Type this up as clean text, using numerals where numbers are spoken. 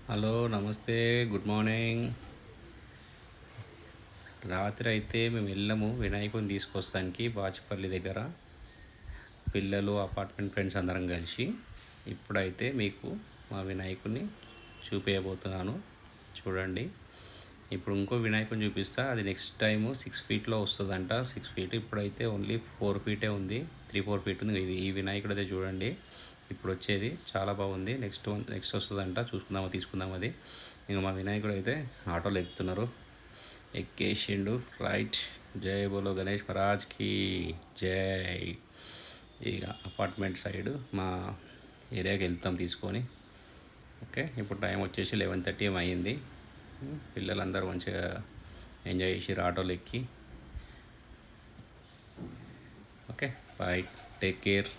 Hello నమస్తే, good morning. రాత్రి అయితే మేము వెళ్ళాము వినాయకుని తీసుకొస్తానికి బాచుపల్లి దగ్గర, పిల్లలు అపార్ట్మెంట్ ఫ్రెండ్స్ అందరం కలిసి. ఇప్పుడైతే మీకు మా వినాయకుని చూపించబోతున్నాను, చూడండి. ఇప్పుడు ఇంకో వినాయకుని చూపిస్తా, అది నెక్స్ట్ టైము 6 ఫీట్లో వస్తుందంట. 6 ఫీట్, ఇప్పుడైతే ఓన్లీ 4 ఫీటే ఉంది, 3-4 ఫీట్ ఉంది. ఇది ఈ వినాయకుడు అయితే చూడండి ఇప్పుడు వచ్చేది, చాలా బాగుంది. నెక్స్ట్ వస్తుందంట, చూసుకుందామా తీసుకుందాం అది. ఇంకా మా వినాయకుడు అయితే ఆటోలో ఎక్కుతున్నారు, ఎక్కేసిండు. రైట్, జై బోలో గణేష్ మహారాజ్కి జై. ఇక అపార్ట్మెంట్ సైడ్ మా ఏరియాకి వెళ్తాం తీసుకొని. ఓకే, ఇప్పుడు టైం వచ్చేసి 11:30 ఏమో అయింది. పిల్లలందరూ మంచిగా ఎంజాయ్ చేసి ఆటోలు ఎక్కి. Okay, bye, take care.